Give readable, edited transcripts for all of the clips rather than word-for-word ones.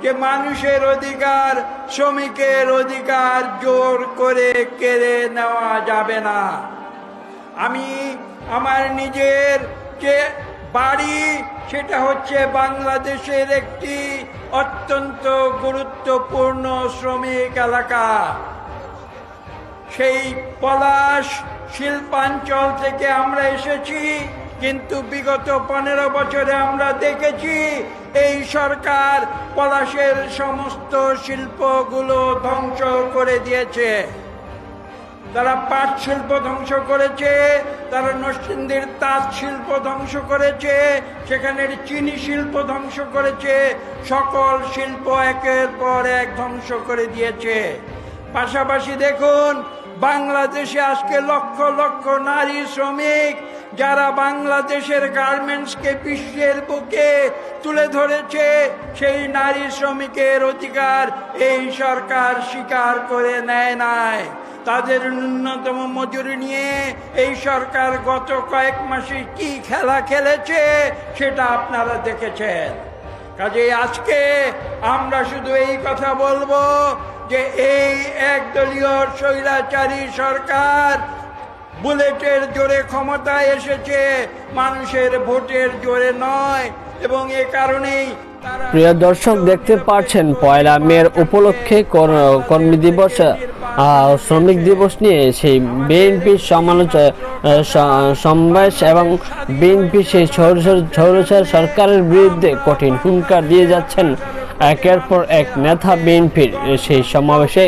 যে মানুষের অধিকার, শ্রমিকের অধিকার জোর করে কেড়ে নেওয়া যাবে না। আমি আমার নিজের যে বাড়ি, সেটা হচ্ছে বাংলাদেশের একটি অত্যন্ত গুরুত্বপূর্ণ শ্রমিক এলাকা। সেই পলাশ শিল্পাঞ্চল থেকে আমরা এসেছি, কিন্তু বিগত 15 বছরে আমরা দেখেছি এই সরকার পলাশের সমস্ত শিল্পগুলো ধ্বংস করে দিয়েছে। তারা পাট শিল্প ধ্বংস করেছে, তারা নরসিংদীর তাঁত শিল্প ধ্বংস করেছে, সেখানের চিনি শিল্প ধ্বংস করেছে, সকল শিল্প একের পর এক ধ্বংস করে দিয়েছে। পাশাপাশি দেখুন, বাংলাদেশে আজকে লক্ষ লক্ষ নারী শ্রমিক যারা বাংলাদেশের গার্মেন্টসকে বিশ্বের বুকে তুলে ধরেছে, সেই নারী শ্রমিকের অধিকার এই সরকার স্বীকার করে নেয় নাই। তাদের ন্যূনতম মজুরি নিয়ে এই সরকার গত কয়েক মাসে কি খেলা খেলেছে সেটা আপনারা দেখেছেন। কাজেই আজকে আমরা শুধু এই কথা বলবো যে এই একদলীয় স্বৈরাচারী সরকার বুলেটের জোরে ক্ষমতায় এসেছে, মানুষের ভোটের জোরে নয়। এবং এ কারণেই প্রিয় দর্শক, দেখতে পাচ্ছেন 1 মের উপলক্ষে কর্মী দিবস, শ্রমিক দিবস নিয়ে সেই বিএনপির সমাবেশ এবং বিএনপি সেই স্বৈরাচার সরকারের বিরুদ্ধে কঠিন হুঙ্কার দিয়ে যাচ্ছেন একের পর এক নেতা বিএনপির। সেই সমাবেশে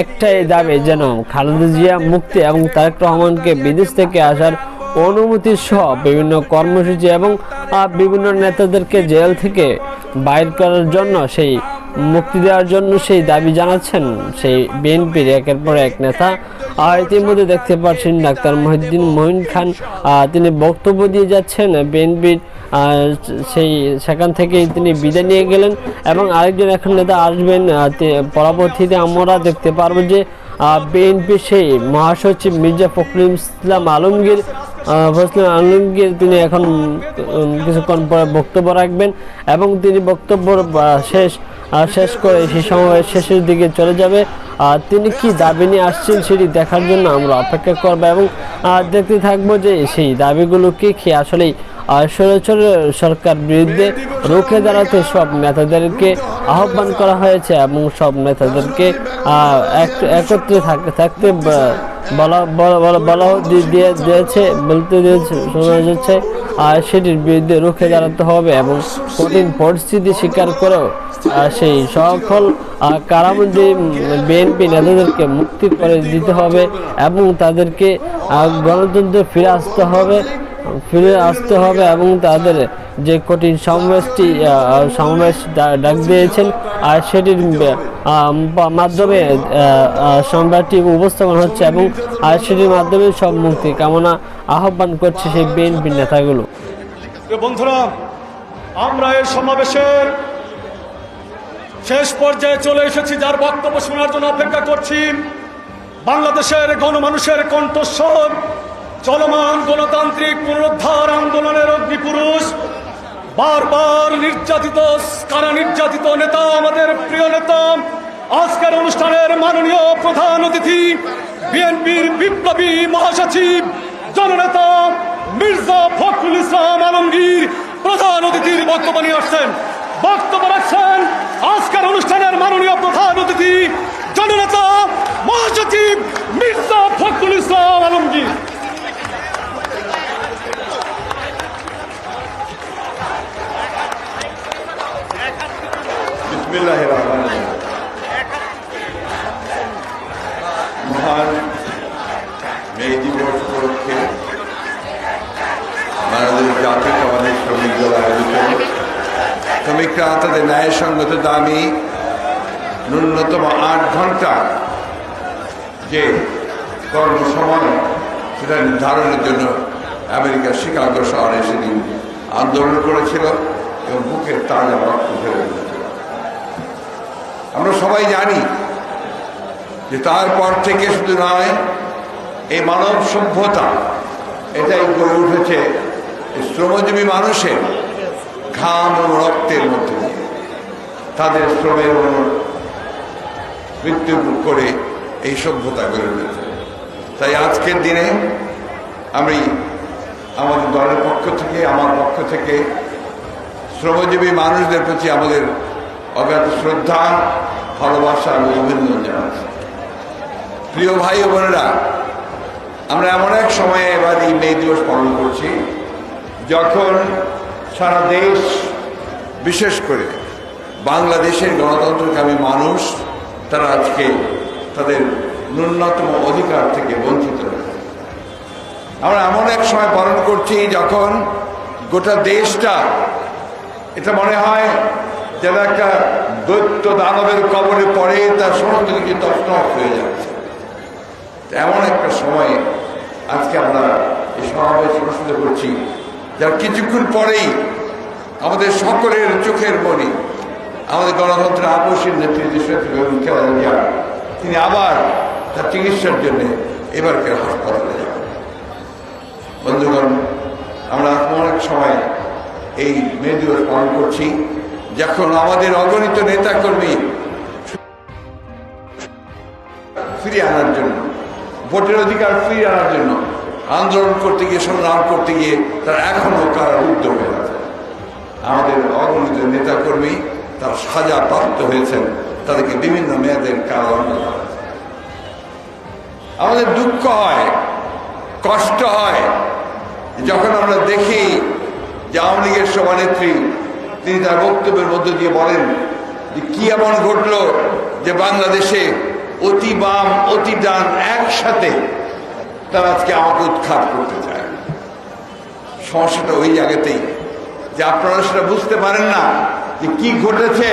একটাই দাবি, যেন খালেদা জিয়া মুক্তি এবং তারেক রহমানকে বিদেশ থেকে আসার অনুমতি সহ বিভিন্ন কর্মসূচি এবং বিভিন্ন নেতাদেরকে জেল থেকে বাইর করার জন্য, সেই মুক্তি দেওয়ার জন্য সেই দাবি জানাচ্ছেন সেই বিএনপির একের পর এক নেতা। ইতিমধ্যে দেখতে পাচ্ছেন ডাক্তার মহিউদ্দিন খান, তিনি বক্তব্য দিয়ে যাচ্ছেন বিএনপির, সেখান থেকে তিনি বিদায় নিয়ে গেলেন এবং আরেকজন এখন নেতা আসবেন। পরবর্তীতে আমরা দেখতে পারবো যে বিএনপি সেই মহাসচিব মির্জা ফখরুল ইসলাম আলমগীর তিনি এখন কিছুক্ষণ পরে বক্তব্য রাখবেন এবং তিনি বক্তব্য শেষ করে সেই সমাবেশ শেষের দিকে চলে যাবে। তিনি কি দাবি নিয়ে আসছেন সেটি দেখার জন্য আমরা অপেক্ষা করবো এবং দেখতে থাকবো যে সেই দাবিগুলো কি আসলেই স্বৈরাচার সরকার বিরুদ্ধে রুখে দাঁড়াতে সব নেতাদেরকে আহ্বান করা হয়েছে এবং সব নেতাদেরকে একত্রে থাকতে বলতে দিয়েছে শোনা যাচ্ছে। সেটির বিরুদ্ধে রুখে দাঁড়াতে হবে এবং কঠিন পরিস্থিতি স্বীকার করেও সেই সকল কারাবন্দী বিএনপি নেতাদেরকে মুক্তি করে দিতে হবে এবং তাদেরকে গণতন্ত্রে ফিরে আসতে হবে এবং তাদের যে কঠিন সমাবেশ ডাক দিয়েছেন আর সেটির মাধ্যমে সংবাদটি উপস্থাপন হচ্ছে এবং সেটির মাধ্যমে সব মুক্তি কামনা আহ্বান করছে সেই বিএনপি নেতাগুলো। বন্ধুরা, আমরা এই সমাবেশের শেষ পর্যায়ে চলে এসেছি, যার বক্তব্য শোনার জন্য অপেক্ষা করছি। বাংলাদেশের গণমানুষের কণ্ঠস্বর, চলমান গণতান্ত্রিক পুনরুদ্ধার আন্দোলনের অগ্নিপুরুষ, বারবার কারা নির্যাতিত নেতা, আমাদের প্রিয় নেতা, আজকের অনুষ্ঠানের মাননীয় প্রধান অতিথি, বিএনপির বিপ্লবী মহাসচিব জননেতা মির্জা ফখরুল ইসলাম আলমগীর প্রধান অতিথির বক্তব্য নিয়ে আসছেন। বক্তব্য রাখছেন আজকের অনুষ্ঠানের মাননীয় প্রধান অতিথি জননেতা মহাসচিব মির্জা ফখরুল ইসলাম আলমগীর। মহান মে দিবস উপলক্ষে বাংলাদেশ জাতীয়তাবাদী শ্রমিক দল আয়োজিত শ্রমিকরা তাদের ন্যায়সঙ্গত দাবি ন্যূনতম 8 ঘন্টা যে কর্মসময় সেটা নির্ধারণের জন্য আমেরিকার শিকাগো শহরে সেদিন আন্দোলন করেছিল এবং বুকের তাজা রক্ত ফেলে দিয়েছিল। আমরা সবাই জানি যে তারপর থেকে শুধু নয়, এই মানব সভ্যতা এটাই গড়ে উঠেছে শ্রমজীবী মানুষের ঘাম এবং রক্তের মধ্যে দিয়ে। তাদের শ্রমের মৃত্যু করে এই সভ্যতা গড়ে উঠেছে। তাই আজকের দিনে আমি আমাদের দলের পক্ষ থেকে, আমার পক্ষ থেকে শ্রমজীবী মানুষদের প্রতি আমাদের অগাধ শ্রদ্ধা, ভালোবাসা এবং অভিনন্দন জানাচ্ছি। প্রিয় ভাই ও বোনেরা, আমরা এমন এক সময়ে এবার এই মে দিবস পালন করছি যখন সারা দেশ, বিশেষ করে বাংলাদেশের গণতন্ত্রকামী মানুষ, তারা আজকে তাদের ন্যূনতম অধিকার থেকে বঞ্চিত হয়েছে। আমরা এমন এক সময় পালন করছি যখন গোটা দেশটা, এটা মনে হয় যেন একটা দৈত্য দানবের কবরে পড়ে তার সমস্ত কিছু তছনছ হয়ে যাচ্ছে। এমন একটা সময়ে আজকে আমরা এই সমাবেশ অনুষ্ঠিত করছি, যার কিছুক্ষণ পরেই আমাদের সকলের চোখের মনি, আমাদের গণতন্ত্রের আপসীর নেতৃত্ব তিনি আবার তার চিকিৎসার জন্য এবারকার হাসপাতালে যাবেন। বন্ধুগণ, আমরা অনেক সময় এই মে দিবস পালন করছি যখন আমাদের অগণিত নেতাকর্মী ফিরিয়ে আনার জন্য, ভোটের অধিকার ফিরিয়ে আনার জন্য আন্দোলন করতে গিয়ে, সংগ্রাম করতে গিয়ে তারা এখনো কারারুদ্ধ হয়ে আছে। আমাদের অগণিত নেতাকর্মী তারা সাজা প্রাপ্ত হয়েছেন, তাদেরকে বিভিন্ন মেয়াদের কারাদণ্ড দেওয়া হয়েছে। আমাদের দুঃখ হয়, কষ্ট হয় যখন আমরা দেখি যে আওয়ামী লীগের সভানেত্রী তিনি তার বক্তব্যের মধ্য দিয়ে বলেন যে কি এমন ঘটল যে বাংলাদেশে অতি বাম অতি ডান একসাথে তারা আজকে আমাকে উৎখাত করতে চায়। সমস্যাটা ওই জায়গাতেই যে আপনারা সেটা বুঝতে পারেন না যে কি ঘটেছে,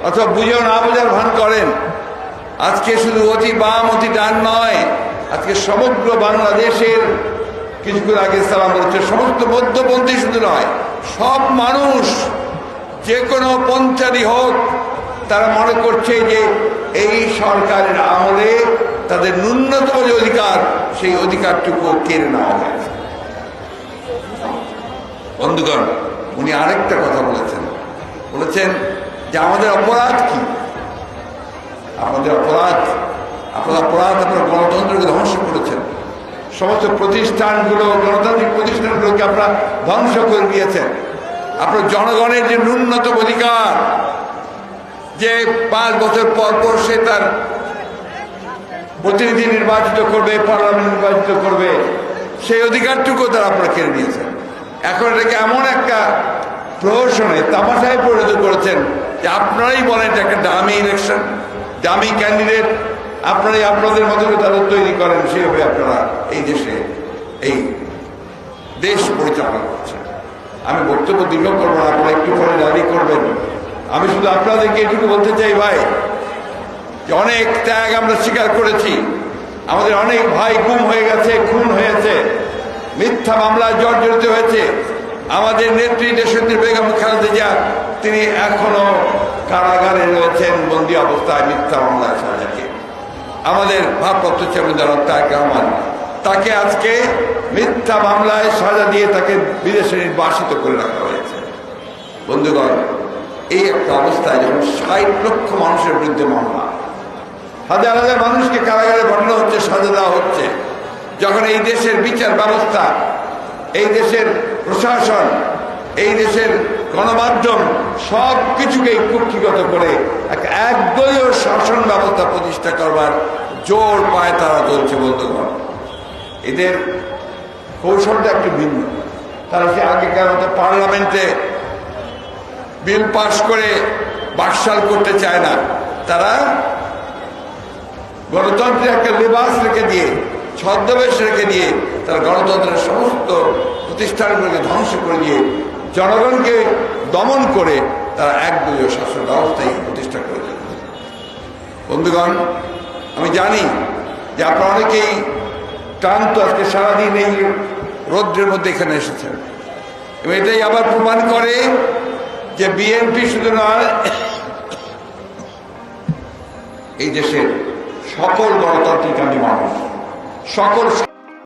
অথবা বুঝেও না বোঝার ভান করেন। আজকে শুধু অতি বাম অতি ডান নয়, আজকে সমগ্র বাংলাদেশের, কিছুক্ষণ আগে সালাম বলছে, সমস্ত মধ্যপন্থী শুধু নয়, সব মানুষ যে কোনো পন্থারই হোক, তারা মনে করছে যে এই সরকারের আমলে তাদের ন্যূনতম যে অধিকার, সেই অধিকারটুকু কেড়ে নেওয়া হয়েছে। বন্ধুগণ, উনি আরেকটা কথা বলেছেন যে আমাদের অপরাধ কি? আপনারা গণতন্ত্রকে ধ্বংস করেছেন, সমস্ত প্রতিষ্ঠানগুলো, গণতান্ত্রিক প্রতিষ্ঠানগুলোকে আপনারা ধ্বংস করে দিয়েছেন। আপনার জনগণের যে ন্যূনতম অধিকার, যে 5 বছর পর পর সে তার প্রতিনিধি নির্বাচিত করবে, পার্লামেন্ট নির্বাচিত করবে, সেই অধিকারটুকু তারা আপনারা কেড়ে নিয়েছেন। এখন এটাকে এমন একটা প্রহসনে, তামাশায় পরিণত করেছেন যে আপনারাই বলেন এটা একটা ডামি ইলেকশন, ডামি ক্যান্ডিডেট, আপনারাই আপনাদের মতো তাদের তৈরি করেন, সেভাবে আপনারা এই দেশে এই দেশ পরিচালনা করছেন। আমি বক্তব্য দীর্ঘ করবো না, আপনারা একটু পরে দাঁড়িয়ে করবেন। আমি শুধু আপনাদেরকে এটুকু বলতে চাই ভাই, যে অনেক ত্যাগ আমরা স্বীকার করেছি, আমাদের অনেক ভাই গুম হয়ে গেছে, খুন হয়েছে, মিথ্যা মামলায় জর্জরিত হয়েছে। আমাদের নেত্রী দেশনেত্রী বেগম খালেদা জিয়া তিনি এখনো কারাগারে রয়েছেন, বন্দী অবস্থায় মিথ্যা মামলায় সাজা দিয়ে। আমাদের ভারপ্রাপ্ত চেয়ারম্যান তারেক রহমান, তাকে আজকে মিথ্যা মামলায় সাজা দিয়ে তাকে বিদেশে নির্বাসিত করে রাখা হয়েছে। বন্ধুগণ, এই একটা অবস্থায় যখন 60 লক্ষ মানুষের বিরুদ্ধে মামলা, হাজার হাজার মানুষকে কারাগারে পাঠানো হচ্ছে, সাজা দেওয়া হচ্ছে, যখন এই দেশের বিচার ব্যবস্থা, এই দেশের প্রশাসন, এই দেশের গণমাধ্যম সব কিছুকেই কুক্ষিগত করে একদলীয় শাসন ব্যবস্থা প্রতিষ্ঠা করবার জোর পায় তারা চলছে। বন্ধুগণ, এদের কৌশলটা একটু ভিন্ন। তারা সে আগেকার মতো পার্লামেন্টে বিল পাস করে বাকশাল করতে চায় না, তারা গণতন্ত্রের একটা লেবাস রেখে দিয়ে, ছদ্মবেশ রেখে দিয়ে তারা গণতন্ত্রের সমস্ত প্রতিষ্ঠানগুলোকে ধ্বংস করে দিয়ে জনগণকে দমন করে তারা একদলীয় শাসন ব্যবস্থায় প্রতিষ্ঠা করে দেবে। বন্ধুগণ, আমি জানি যে আপনারা অনেকেই ক্লান্ত, আজকে সারাদিন এই রৌদ্রের মধ্যে এখানে এসেছেন, এবং এটাই আবার প্রমাণ করে যে বিএনপি শুধু নয়, এই দেশের সকল গণতান্ত্রিক মানুষ, সকল